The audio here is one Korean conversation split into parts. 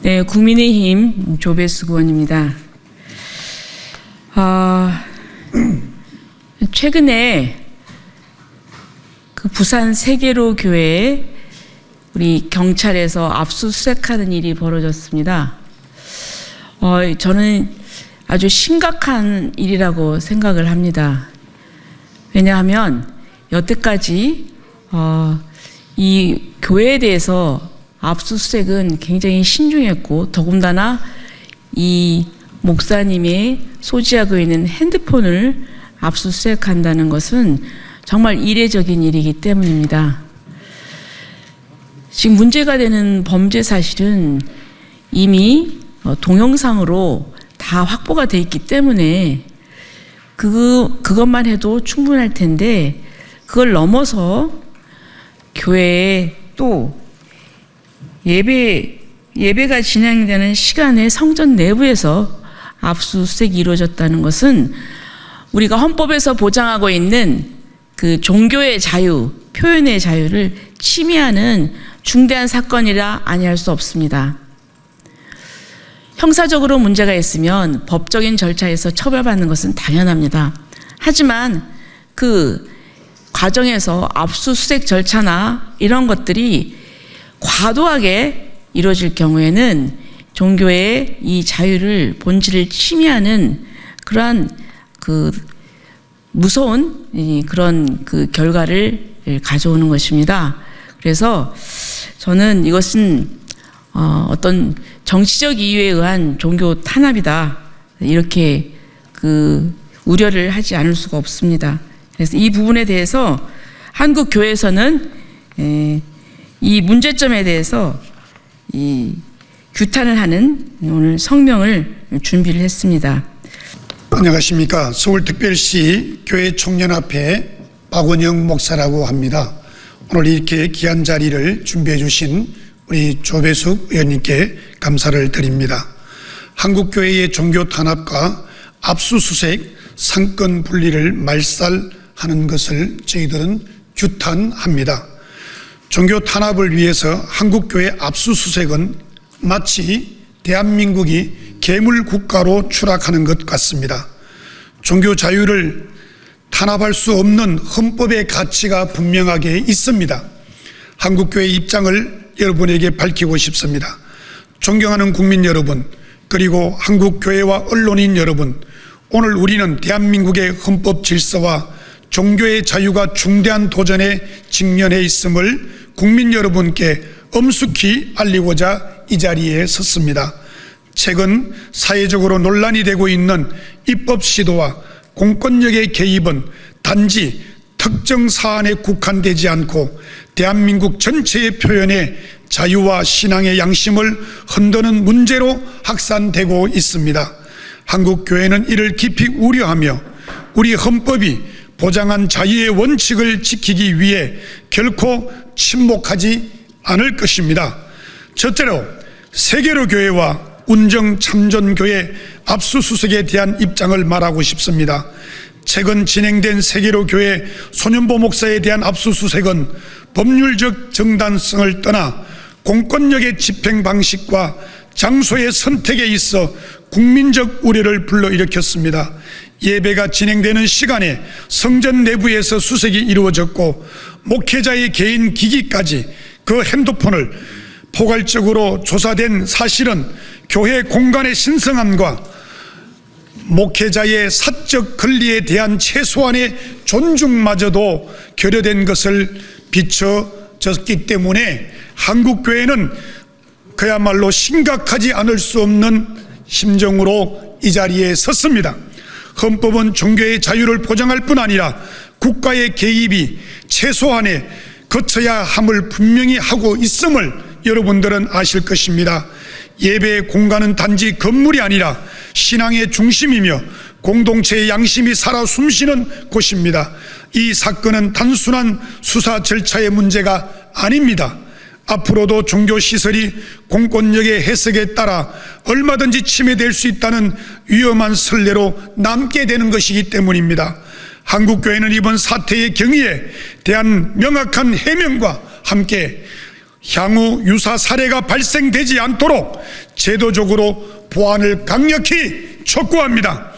네, 국민의힘 조배숙 의원입니다. 최근에 그 부산 세계로 교회에 우리 경찰에서 압수수색하는 일이 벌어졌습니다. 저는 아주 심각한 일이라고 생각을 합니다. 왜냐하면 여태까지 이 교회에 대해서 압수수색은 굉장히 신중했고, 더군다나 이 목사님의 소지하고 있는 핸드폰을 압수수색한다는 것은 정말 이례적인 일이기 때문입니다. 지금 문제가 되는 범죄 사실은 이미 동영상으로 다 확보가 돼 있기 때문에 그것만 해도 충분할 텐데, 그걸 넘어서 교회에 또 예배가 진행되는 시간에 성전 내부에서 압수수색이 이루어졌다는 것은 우리가 헌법에서 보장하고 있는 그 종교의 자유, 표현의 자유를 침해하는 중대한 사건이라 아니할 수 없습니다. 형사적으로 문제가 있으면 법적인 절차에서 처벌받는 것은 당연합니다. 하지만 그 과정에서 압수수색 절차나 이런 것들이 과도하게 이루어질 경우에는 종교의 이 자유를, 본질을 침해하는 그러한 그 무서운 그런 그 결과를 가져오는 것입니다. 그래서 저는 이것은 어떤 정치적 이유에 의한 종교 탄압이다, 이렇게 그 우려를 하지 않을 수가 없습니다. 그래서 이 부분에 대해서 한국 교회에서는 이 문제점에 대해서 이 규탄을 하는 오늘 성명을 준비를 했습니다. 안녕하십니까. 서울특별시 교회총연합회 박원영 목사라고 합니다. 오늘 이렇게 귀한 자리를 준비해 주신 우리 조배숙 의원님께 감사를 드립니다. 한국교회의 종교 탄압과 압수수색, 상권 분리를 말살하는 것을 저희들은 규탄합니다. 종교 탄압을 위해서 한국교회 압수수색은 마치 대한민국이 괴물국가로 추락하는 것 같습니다. 종교 자유를 탄압할 수 없는 헌법의 가치가 분명하게 있습니다. 한국교회의 입장을 여러분에게 밝히고 싶습니다. 존경하는 국민 여러분, 그리고 한국교회와 언론인 여러분, 오늘 우리는 대한민국의 헌법 질서와 종교의 자유가 중대한 도전에 직면해 있음을 국민 여러분께 엄숙히 알리고자 이 자리에 섰습니다. 최근 사회적으로 논란이 되고 있는 입법 시도와 공권력의 개입은 단지 특정 사안에 국한되지 않고 대한민국 전체의 표현의 자유와 신앙의 양심을 흔드는 문제로 확산되고 있습니다. 한국교회는 이를 깊이 우려하며 우리 헌법이 보장한 자유의 원칙을 지키기 위해 결코 침묵하지 않을 것입니다. 첫째로 세계로 교회와 운정참전교회 압수수색에 대한 입장을 말하고 싶습니다. 최근 진행된 세계로 교회 손윤보 목사에 대한 압수수색은 법률적 정당성을 떠나 공권력의 집행 방식과 장소의 선택에 있어 국민적 우려를 불러일으켰습니다. 예배가 진행되는 시간에 성전 내부에서 수색이 이루어졌고, 목회자의 개인 기기까지 그 핸드폰을 포괄적으로 조사된 사실은 교회 공간의 신성함과 목회자의 사적 권리에 대한 최소한의 존중마저도 결여된 것을 비춰졌기 때문에 한국교회는 그야말로 심각하지 않을 수 없는 심정으로 이 자리에 섰습니다. 헌법은 종교의 자유를 보장할 뿐 아니라 국가의 개입이 최소한에 거쳐야 함을 분명히 하고 있음을 여러분들은 아실 것입니다. 예배의 공간은 단지 건물이 아니라 신앙의 중심이며 공동체의 양심이 살아 숨쉬는 곳입니다. 이 사건은 단순한 수사 절차의 문제가 아닙니다. 앞으로도 종교시설이 공권력의 해석에 따라 얼마든지 침해될 수 있다는 위험한 선례로 남게 되는 것이기 때문입니다. 한국교회는 이번 사태의 경위에 대한 명확한 해명과 함께 향후 유사 사례가 발생되지 않도록 제도적으로 보완을 강력히 촉구합니다.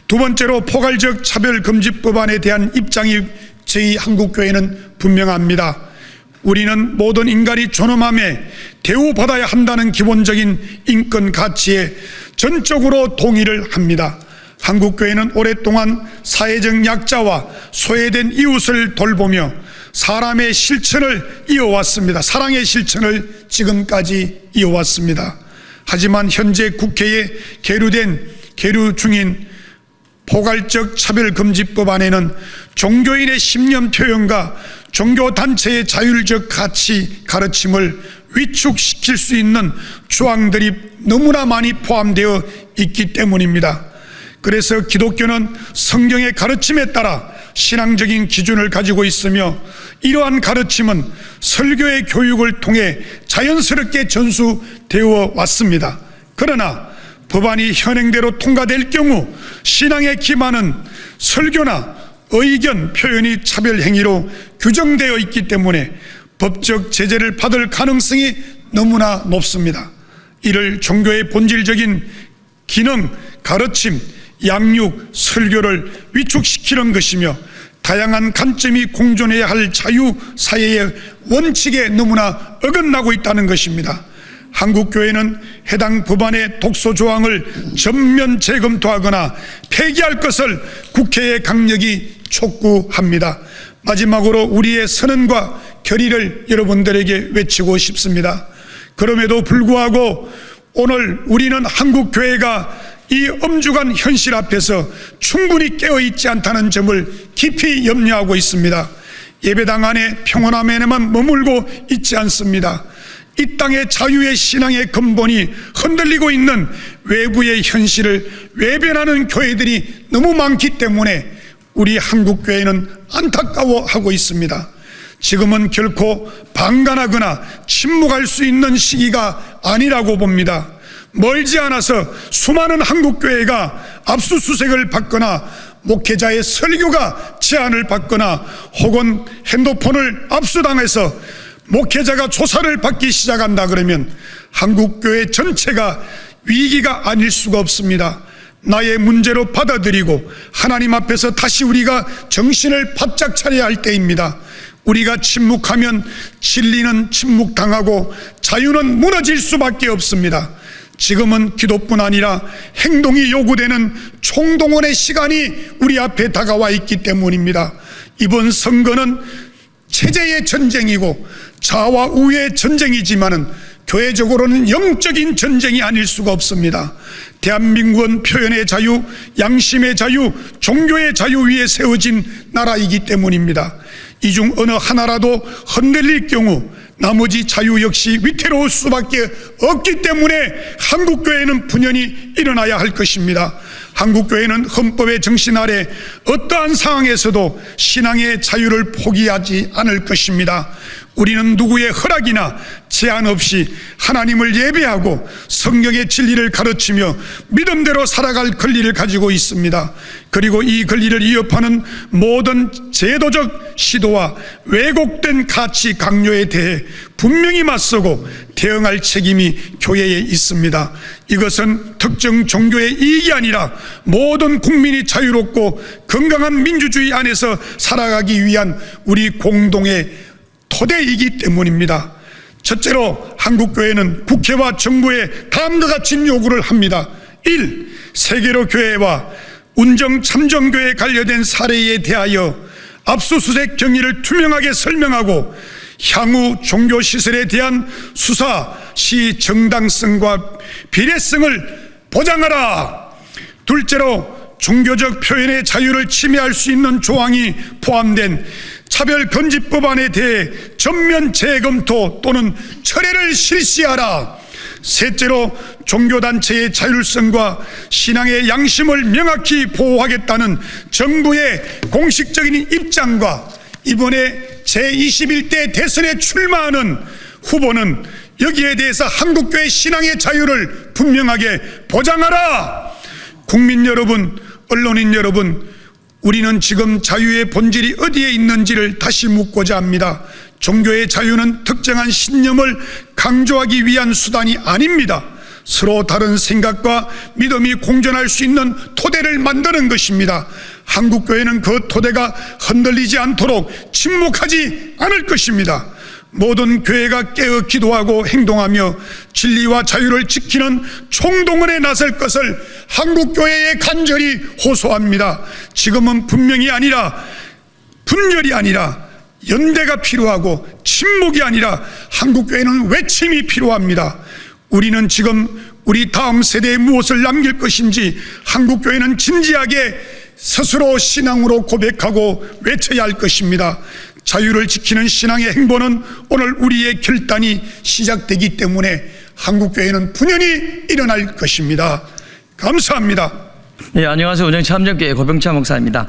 두 번째로 포괄적 차별금지법안에 대한 입장이 저희 한국교회는 분명합니다. 우리는 모든 인간이 존엄함에 대우받아야 한다는 기본적인 인권 가치에 전적으로 동의를 합니다. 한국교회는 오랫동안 사회적 약자와 소외된 이웃을 돌보며 사람의 실천을 이어왔습니다. 사랑의 실천을 지금까지 이어왔습니다. 하지만 현재 국회에 계류 중인 포괄적 차별금지법안에는 종교인의 신념 표현과 종교단체의 자율적 가치 가르침을 위축시킬 수 있는 조항들이 너무나 많이 포함되어 있기 때문입니다. 그래서 기독교는 성경의 가르침에 따라 신앙적인 기준을 가지고 있으며 이러한 가르침은 설교의 교육을 통해 자연스럽게 전수되어 왔습니다. 그러나 법안이 현행대로 통과될 경우 신앙에 기반한 설교나 의견 표현이 차별 행위로 규정되어 있기 때문에 법적 제재를 받을 가능성이 너무나 높습니다. 이를 종교의 본질적인 기능, 가르침, 양육, 설교를 위축시키는 것이며 다양한 관점이 공존해야 할 자유사회의 원칙에 너무나 어긋나고 있다는 것입니다. 한국교회는 해당 법안의 독소 조항을 전면 재검토하거나 폐기할 것을 국회에 강력히 촉구합니다. 마지막으로 우리의 선언과 결의를 여러분들에게 외치고 싶습니다. 그럼에도 불구하고 오늘 우리는 한국교회가 이 엄중한 현실 앞에서 충분히 깨어있지 않다는 점을 깊이 염려하고 있습니다. 예배당 안에 평온함에만 머물고 있지 않습니다. 이 땅의 자유의 신앙의 근본이 흔들리고 있는 외부의 현실을 외면하는 교회들이 너무 많기 때문에 우리 한국교회는 안타까워하고 있습니다. 지금은 결코 방관하거나 침묵할 수 있는 시기가 아니라고 봅니다. 멀지 않아서 수많은 한국교회가 압수수색을 받거나 목회자의 설교가 제한을 받거나 혹은 핸드폰을 압수당해서 목회자가 조사를 받기 시작한다 그러면 한국교회 전체가 위기가 아닐 수가 없습니다. 나의 문제로 받아들이고 하나님 앞에서 다시 우리가 정신을 바짝 차려야 할 때입니다. 우리가 침묵하면 진리는 침묵당하고 자유는 무너질 수밖에 없습니다. 지금은 기도뿐 아니라 행동이 요구되는 총동원의 시간이 우리 앞에 다가와 있기 때문입니다. 이번 선거는 체제의 전쟁이고 자와 우의 전쟁이지만은 교회적으로는 영적인 전쟁이 아닐 수가 없습니다. 대한민국은 표현의 자유, 양심의 자유, 종교의 자유 위에 세워진 나라이기 때문입니다. 이 중 어느 하나라도 흔들릴 경우 나머지 자유 역시 위태로울 수밖에 없기 때문에 한국교회는 분연히 일어나야 할 것입니다. 한국교회는 헌법의 정신 아래 어떠한 상황에서도 신앙의 자유를 포기하지 않을 것입니다. 우리는 누구의 허락이나 제한 없이 하나님을 예배하고 성경의 진리를 가르치며 믿음대로 살아갈 권리를 가지고 있습니다. 그리고 이 권리를 위협하는 모든 제도적 시도와 왜곡된 가치 강요에 대해 분명히 맞서고 대응할 책임이 교회에 있습니다. 이것은 특정 종교의 이익이 아니라 모든 국민이 자유롭고 건강한 민주주의 안에서 살아가기 위한 우리 공동의 토대이기 때문입니다. 첫째로 한국교회는 국회와 정부에 다음과 같은 요구를 합니다. 1. 세계로 교회와 운정참정교회에 관련된 사례에 대하여 압수수색 경위를 투명하게 설명하고 향후 종교시설에 대한 수사 시 정당성과 비례성을 보장하라. 둘째로 종교적 표현의 자유를 침해할 수 있는 조항이 포함된 차별금지법안에 대해 전면 재검토 또는 철회를 실시하라. 셋째로 종교단체의 자율성과 신앙의 양심을 명확히 보호하겠다는 정부의 공식적인 입장과 이번에 제21대 대선에 출마하는 후보는 여기에 대해서 한국교회 신앙의 자유를 분명하게 보장하라. 국민 여러분, 언론인 여러분, 우리는 지금 자유의 본질이 어디에 있는지를 다시 묻고자 합니다. 종교의 자유는 특정한 신념을 강조하기 위한 수단이 아닙니다. 서로 다른 생각과 믿음이 공존할 수 있는 토대를 만드는 것입니다. 한국교회는 그 토대가 흔들리지 않도록 침묵하지 않을 것입니다. 모든 교회가 깨어 기도하고 행동하며 진리와 자유를 지키는 총동원에 나설 것을 한국교회에 간절히 호소합니다. 지금은 분명히 아니라 분열이 아니라 연대가 필요하고 침묵이 아니라 한국교회는 외침이 필요합니다. 우리는 지금 우리 다음 세대에 무엇을 남길 것인지 한국교회는 진지하게 스스로 신앙으로 고백하고 외쳐야 할 것입니다. 자유를 지키는 신앙의 행보는 오늘 우리의 결단이 시작되기 때문에 한국교회는 분연히 일어날 것입니다. 감사합니다. 네, 안녕하세요. 운영참정교회 고병차 목사입니다.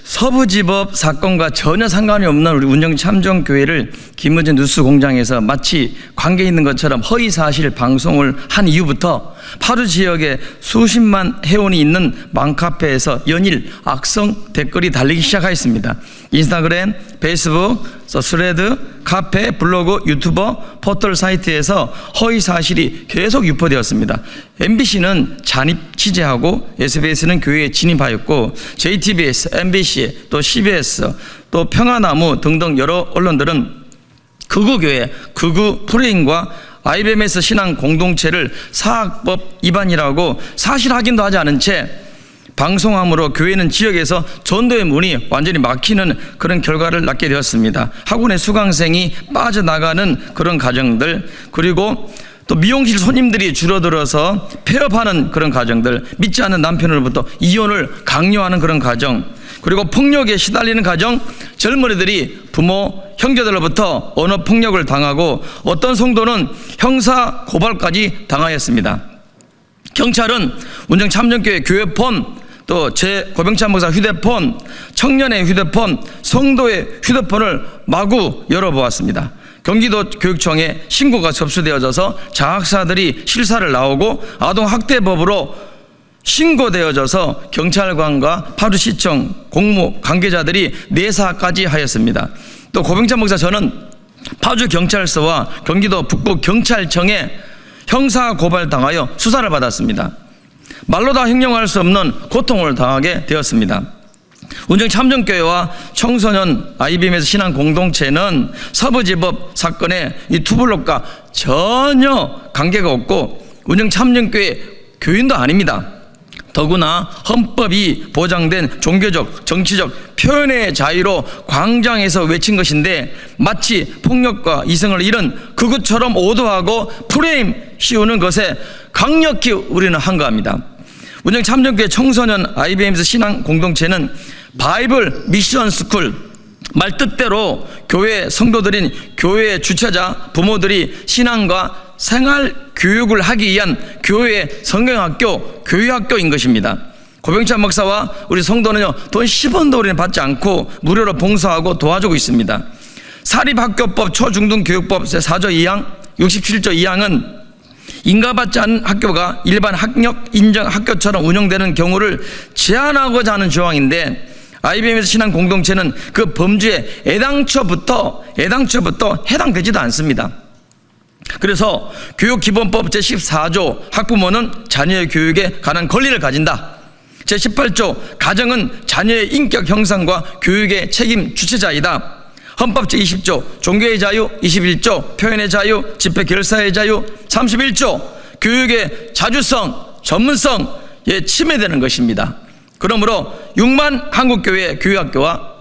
서부지법 사건과 전혀 상관이 없는 우리 운영참정교회를 김어준 뉴스공장에서 마치 관계 있는 것처럼 허위사실 방송을 한 이후부터 파주 지역에 수십만 회원이 있는 맘카페에서 연일 악성 댓글이 달리기 시작하였습니다. 인스타그램, 페이스북, 스레드, 카페, 블로그, 유튜버, 포털 사이트에서 허위 사실이 계속 유포되었습니다. MBC는 잔입 취재하고 SBS는 교회에 진입하였고 JTBS, MBC, 또 CBS, 또 평화나무 등등 여러 언론들은 극우교회, 극우 프레임과 IBMS 신앙 공동체를 사학법 위반이라고 사실 확인도 하지 않은 채 방송함으로 교회는 지역에서 전도의 문이 완전히 막히는 그런 결과를 낳게 되었습니다. 학원의 수강생이 빠져나가는 그런 가정들, 그리고 또 미용실 손님들이 줄어들어서 폐업하는 그런 가정들, 믿지 않는 남편으로부터 이혼을 강요하는 그런 가정, 그리고 폭력에 시달리는 가정, 젊은이들이 부모, 형제들로부터 언어 폭력을 당하고 어떤 성도는 형사 고발까지 당하였습니다. 경찰은 운정참정교회 교회폰, 또 제 고병찬 목사 휴대폰, 청년의 휴대폰, 성도의 휴대폰을 마구 열어보았습니다. 경기도 교육청에 신고가 접수되어져서 장학사들이 실사를 나오고 아동학대법으로 신고되어져서 경찰관과 파주시청 공무 관계자들이 내사까지 하였습니다. 또 고병찬 목사 저는 파주경찰서와 경기도 북부경찰청에 형사고발당하여 수사를 받았습니다. 말로 다 형용할 수 없는 고통을 당하게 되었습니다. 운정참정교회와 청소년 IBMS 신앙 공동체는 서부지법 사건의 이 투블록과 전혀 관계가 없고 운정참정교회 교인도 아닙니다. 더구나 헌법이 보장된 종교적, 정치적 표현의 자유로 광장에서 외친 것인데 마치 폭력과 이성을 잃은 극우처럼 오도하고 프레임 씌우는 것에 강력히 우리는 항거합니다. 운정참정교회 청소년 IBMS 신앙 공동체는 바이블 미션 스쿨, 말 뜻대로 교회 성도들인 교회 주체자 부모들이 신앙과 생활 교육을 하기 위한 교회 성경학교, 교회학교인 것입니다. 고병찬 목사와 우리 성도는요, 돈 10원도 우리는 받지 않고 무료로 봉사하고 도와주고 있습니다. 사립학교법 초중등교육법 제4조 2항, 67조 2항은 인가받지 않은 학교가 일반 학력 인정 학교처럼 운영되는 경우를 제한하고자 하는 조항인데 IBMS 신앙 공동체는 그 범죄에 애당초부터 해당되지도 않습니다. 그래서 교육기본법 제14조 학부모는 자녀의 교육에 관한 권리를 가진다. 제18조 가정은 자녀의 인격 형성과 교육의 책임 주체자이다. 헌법 제20조 종교의 자유, 21조 표현의 자유, 집회 결사의 자유, 31조 교육의 자주성, 전문성에 침해되는 것입니다. 그러므로 6만 한국교회 교회학교와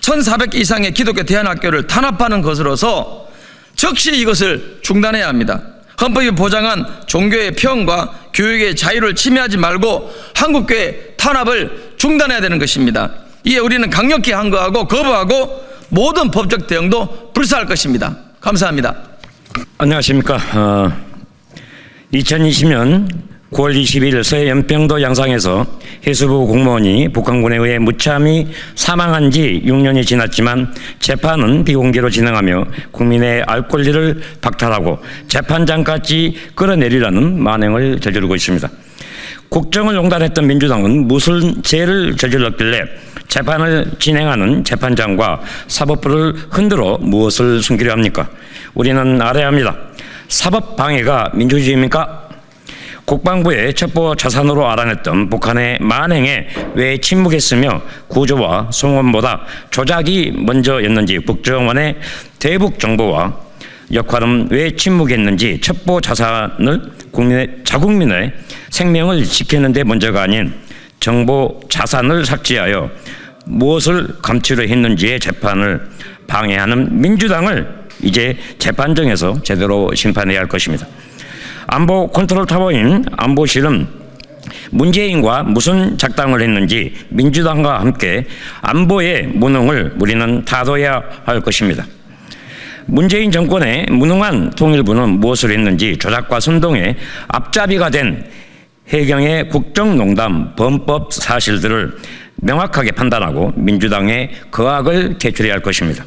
1,400개 이상의 기독교 대안학교를 탄압하는 것으로서 즉시 이것을 중단해야 합니다. 헌법이 보장한 종교의 평과 교육의 자유를 침해하지 말고 한국교회 탄압을 중단해야 되는 것입니다. 이에 우리는 강력히 항거하고 거부하고 모든 법적 대응도 불사할 것입니다. 감사합니다. 안녕하십니까. 2020년 9월 20일 서해 연평도 양상에서 해수부 공무원이 북한군에 의해 무참히 사망한 지 6년이 지났지만 재판은 비공개로 진행하며 국민의 알 권리를 박탈하고 재판장까지 끌어내리라는 만행을 저지르고 있습니다. 국정을 농단했던 민주당은 무슨 죄를 저질렀길래 재판을 진행하는 재판장과 사법부를 흔들어 무엇을 숨기려 합니까? 우리는 알아야 합니다. 사법방해가 민주주의입니까? 국방부의 첩보 자산으로 알아냈던 북한의 만행에 왜 침묵했으며 구조와 송원보다 조작이 먼저였는지, 국정원의 대북 정보와 역할은 왜 침묵했는지, 첩보 자산을 자국민의 생명을 지키는 데 먼저가 아닌 정보 자산을 삭제하여 무엇을 감추려 했는지의 재판을 방해하는 민주당을 이제 재판정에서 제대로 심판해야 할 것입니다. 안보 컨트롤 타워인 안보실은 문재인과 무슨 작당을 했는지 민주당과 함께 안보의 무능을 우리는 다뤄야 할 것입니다. 문재인 정권의 무능한 통일부는 무엇을 했는지 조작과 선동의 앞잡이가 된 해경의 국정농단 범법 사실들을 명확하게 판단하고 민주당에 거악을 제출해야 할 것입니다.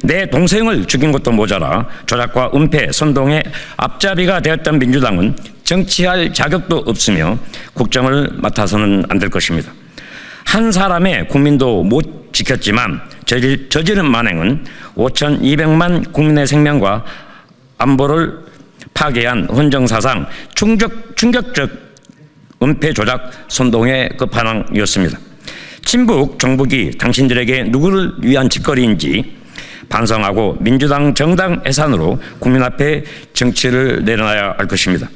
내 동생을 죽인 것도 모자라 조작과 은폐, 선동의 앞잡이가 되었던 민주당은 정치할 자격도 없으며 국정을 맡아서는 안 될 것입니다. 한 사람의 국민도 못 지켰지만 저지른 만행은 5,200만 국민의 생명과 안보를 파괴한 헌정사상 충격적 은폐, 조작, 선동의 끝판왕이었습니다. 친북 정북이 당신들에게 누구를 위한 짓거리인지 반성하고 민주당 정당 해산으로 국민 앞에 정치를 내려놔야 할 것입니다.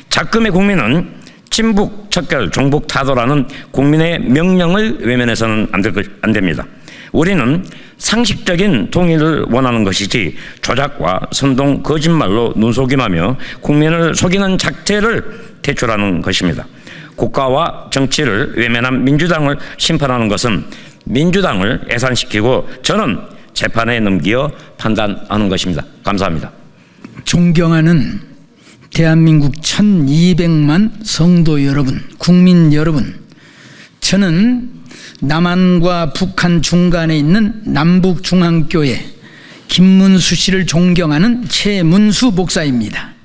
작금의 국민은 친북 척결, 종북 타도라는 국민의 명령을 외면해서는 안 됩니다. 우리는 상식적인 통일을 원하는 것이지 조작과 선동, 거짓말로 눈속임하며 국민을 속이는 작태를 퇴출하는 것입니다. 국가와 정치를 외면한 민주당을 심판하는 것은 민주당을 해산시키고 저는 재판에 넘겨 판단하는 것입니다. 감사합니다. 존경하는 대한민국 1200만 성도 여러분, 국민 여러분, 저는 남한과 북한 중간에 있는 남북중앙교회 김문수 씨를 존경하는 최문수 목사입니다.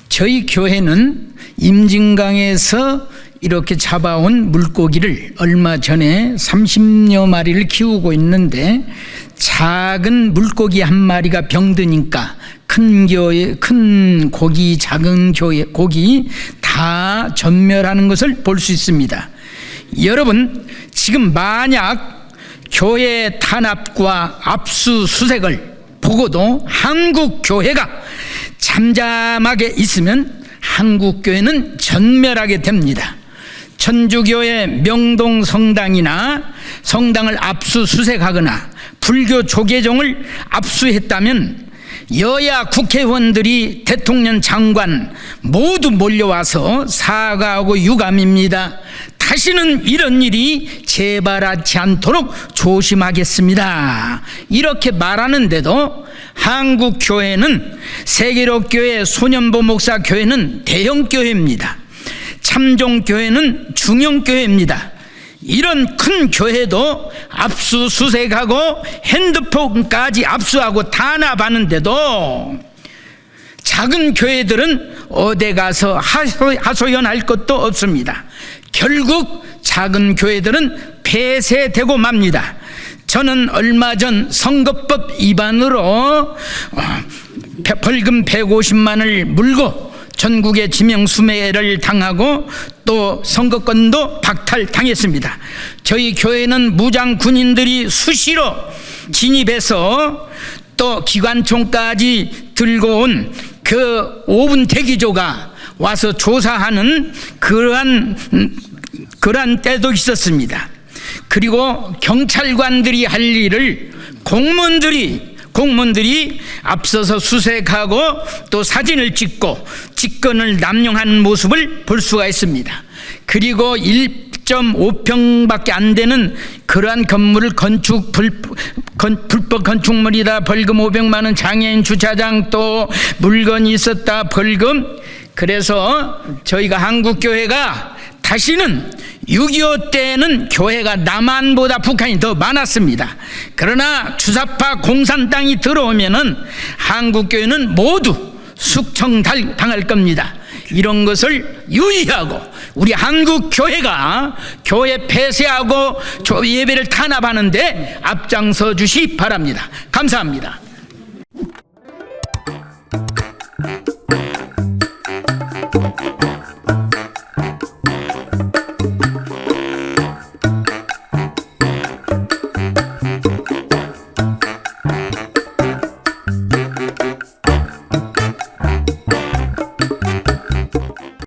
저희 교회는 임진강에서 이렇게 잡아온 물고기를 얼마 전에 30여 마리를 키우고 있는데 작은 물고기 한 마리가 병드니까 큰 고기, 작은 고기 다 전멸하는 것을 볼 수 있습니다. 여러분, 지금 만약 교회 탄압과 압수수색을 보고도 한국 교회가 잠잠하게 있으면 한국 교회는 전멸하게 됩니다. 천주교의 명동 성당이나 성당을 압수수색하거나 불교 조계종을 압수했다면 여야 국회의원들이 대통령, 장관 모두 몰려와서 사과하고 유감입니다. 다시는 이런 일이 재발하지 않도록 조심하겠습니다. 이렇게 말하는데도 한국 교회는 세계로교회 소년보 목사 교회는 대형 교회입니다. 참종교회는 중형 교회입니다. 이런 큰 교회도 압수수색하고 핸드폰까지 압수하고 탄압하는데도 작은 교회들은 어디 가서 하소연할 것도 없습니다. 결국 작은 교회들은 폐쇄되고 맙니다. 저는 얼마 전 선거법 위반으로 벌금 150만을 물고 전국의 지명수매를 당하고 또 선거권도 박탈당했습니다. 저희 교회는 무장 군인들이 수시로 진입해서 또 기관총까지 들고 온 그 5분 대기조가 와서 조사하는 그러한 때도 있었습니다. 그리고 경찰관들이 할 일을 공무원들이 앞서서 수색하고 또 사진을 찍고 직권을 남용하는 모습을 볼 수가 있습니다. 그리고 1.5평밖에 안 되는 그러한 건물을 불법 건축물이다, 벌금 500만 원, 장애인 주차장 또 물건이 있었다, 벌금. 그래서 저희가 한국교회가 다시는 6.25 때는 교회가 남한보다 북한이 더 많았습니다. 그러나 주사파 공산당이 들어오면은 한국교회는 모두 숙청당할 겁니다. 이런 것을 유의하고 우리 한국 교회가 교회 폐쇄하고 예배를 탄압하는데 앞장서 주시 바랍니다. 감사합니다.